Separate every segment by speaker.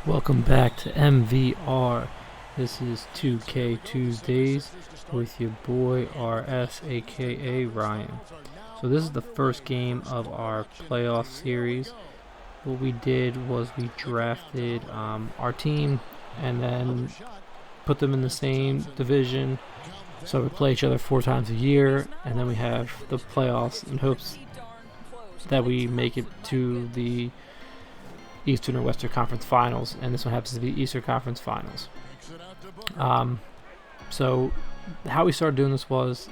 Speaker 1: Welcome back to MVR. This is 2K Tuesdays with your boy RS, aka Ryan. So this is the first game of our playoff series. What we did was we drafted our team and then put them in the same division. So we play each other 4 times a year, and then we have the playoffs in hopes that we make it to the Eastern or Western Conference Finals, and this one happens to be Eastern Conference Finals. So how we started doing this was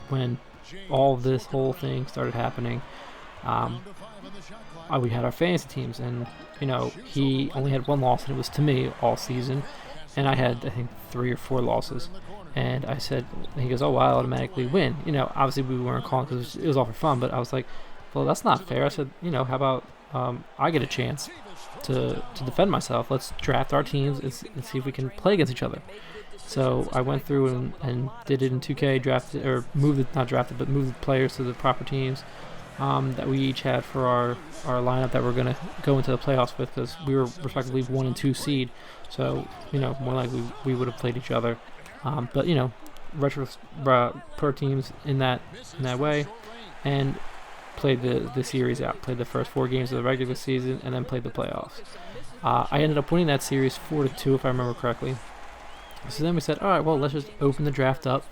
Speaker 1: when all this whole thing started happening. We had our fantasy teams, and he only had one loss, and it was to me all season, and I had I think 3 or 4 losses. And I said, and he goes, "Oh, well, I automatically win." Obviously we weren't calling because it was all for fun, but I was like, "Well, that's not fair." I said, "How about I get a chance to defend myself? Let's draft our teams and see if we can play against each other." So I went through and did it in 2K, drafted or moved it, not drafted, but moved the players to the proper teams that we each had for our lineup that we're going to go into the playoffs with, because we were respectively 1 and 2 seed. So more likely we would have played each other. But retro per teams in that way, and played the series out. Played the first 4 games of the regular season, and then played the playoffs. I ended up winning that series 4-2, if I remember correctly. So then we said, all right, well, let's just open the draft up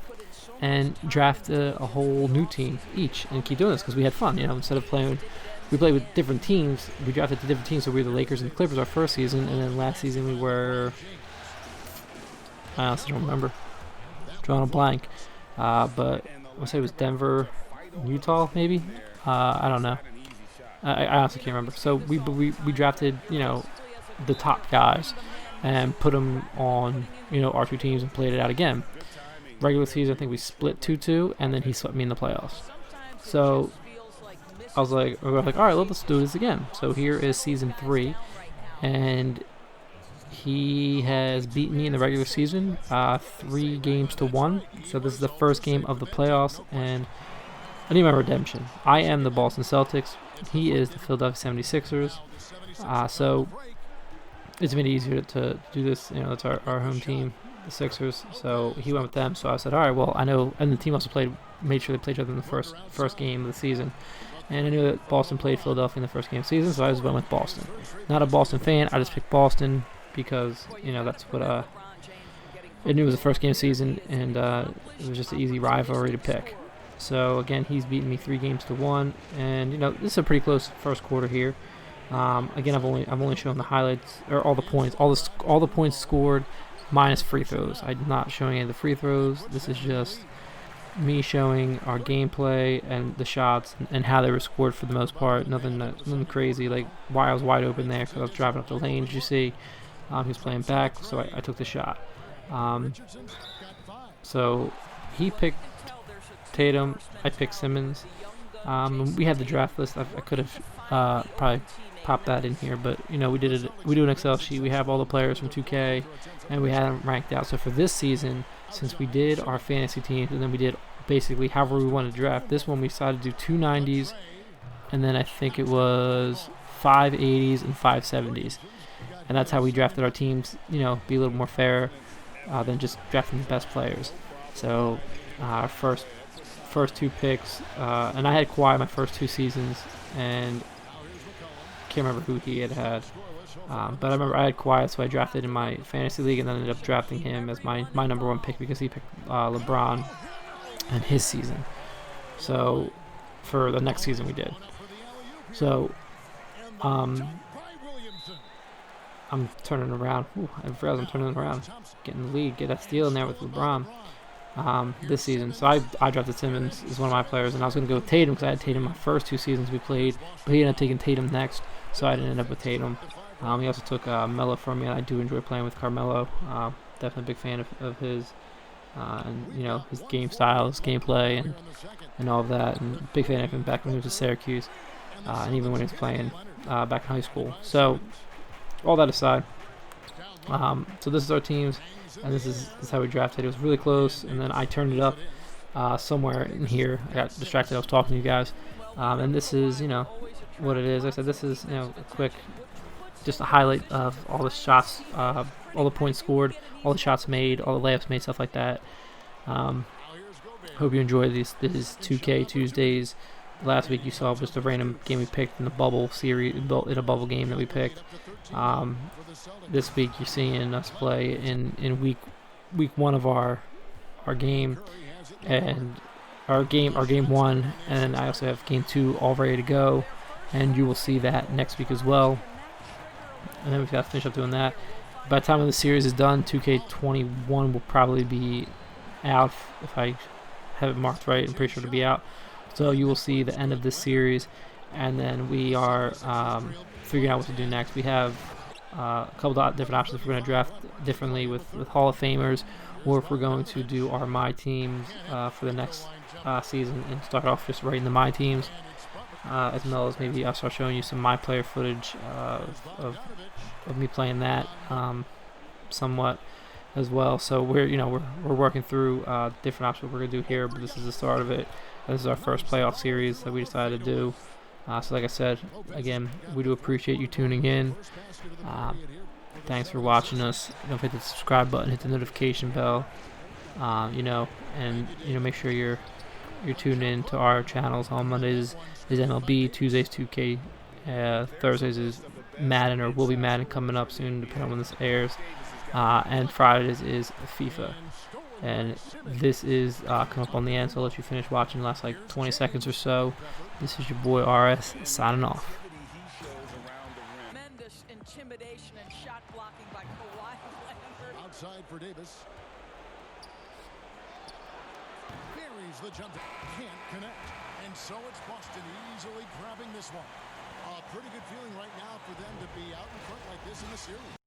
Speaker 1: and draft a whole new team each, and keep doing this because we had fun. Instead of playing, we played with different teams. We drafted to different teams, so we were the Lakers and the Clippers our first season, and then last season we were, I honestly don't remember, drawing a blank. But I would say it was Denver, Utah, maybe. I don't know. I honestly can't remember. So we drafted the top guys and put them on our 2 teams and played it out again. Regular season, I think we split 2-2, and then he swept me in the playoffs. So we were like, all right, let's do this again. So here is season 3, and he has beaten me in the regular season 3-1. So this is the first game of the playoffs, and I need my redemption. I am the Boston Celtics. He is the Philadelphia 76ers. So it's been easier to do this. It's our home team, the Sixers. So he went with them. So I said, all right, well, I know. And the team also made sure they played each other in the first game of the season. And I knew that Boston played Philadelphia in the first game of the season, so I just went with Boston. Not a Boston fan. I just picked Boston because, that's what I knew it was the first game of the season, and it was just an easy rivalry to pick. So again, he's beaten me 3-1, and this is a pretty close first quarter here. Again, I've only shown the highlights or all the points, all the points scored minus free throws. I'm not showing any of the free throws. This is just me showing our gameplay and the shots and how they were scored for the most part. Nothing crazy, like why I was wide open there because I was driving up the lane. Did you see? He was playing back, so I took the shot. So he picked Tatum, I picked Simmons. We had the draft list. I could have probably popped that in here, but we do an Excel sheet. We have all the players from 2K, and we had them ranked out. So for this season, since we did our fantasy teams, and then we did basically however we wanted to draft, this one we decided to do 2 90s, and then I think it was 5 80s and 5 70s, and that's how we drafted our teams. Be a little more fair than just drafting the best players. So our first 2 picks, and I had Kawhi my first 2 seasons, and can't remember who he had. But I remember I had Kawhi, so I drafted in my fantasy league, and then ended up drafting him as my number 1 pick because he picked LeBron and his season. So for the next season we did. So I'm turning around. I forgot I'm turning around. Getting the lead, get that steal in there with LeBron. This season. So I drafted Simmons as one of my players, and I was going to go with Tatum because I had Tatum my first 2 seasons we played, but he ended up taking Tatum next, so I didn't end up with Tatum. He also took Melo from me, and I do enjoy playing with Carmelo. Definitely a big fan of his, and his game style, his gameplay, and all of that, and big fan of him back when he was at Syracuse, and even when he was playing back in high school. So all that aside, so this is our teams. And this is how we drafted. It was really close, and then I turned it up somewhere in here. I got distracted. I was talking to you guys, and this is what it is. I said this is a quick just a highlight of all the shots, all the points scored, all the shots made, all the layups made, stuff like that. Hope you enjoy these 2K Tuesdays. Last week you saw just a random game we picked in the bubble series, in a bubble game that we picked. This week you're seeing us play in week one of our game, and our game 1, and I also have game 2 all ready to go, and you will see that next week as well. And then we've got to finish up doing that. By the time the series is done, 2K21 will probably be out. If I have it marked right, I'm pretty sure it'll be out. So you will see the end of this series, and then we are figuring out what to do next. We have a couple of different options. If we're going to draft differently with Hall of Famers, or if we're going to do our My Teams for the next season and start off just writing the My Teams, as well as maybe I'll start showing you some My Player footage of me playing that somewhat as well. So we're working through different options we're going to do here, but this is the start of it. This is our first playoff series that we decided to do. So like I said, again, we do appreciate you tuning in. Thanks for watching us. Don't forget the subscribe button, hit the notification bell, and make sure you're tuned in to our channels. On Mondays is MLB, Tuesdays 2K, Thursdays is Madden, or will be Madden coming up soon, depending on when this airs, and Fridays is FIFA. And this is coming up on the end, so I'll let you finish watching the last like 20 seconds or so. This is your boy RS signing off.
Speaker 2: Tremendous intimidation and shot blocking by Cauley-Stein.
Speaker 3: Outside for Davis. Buries the jump. Can't connect. And so it's Boston easily grabbing this one. A pretty good feeling right now for them to be out in front like this in the series.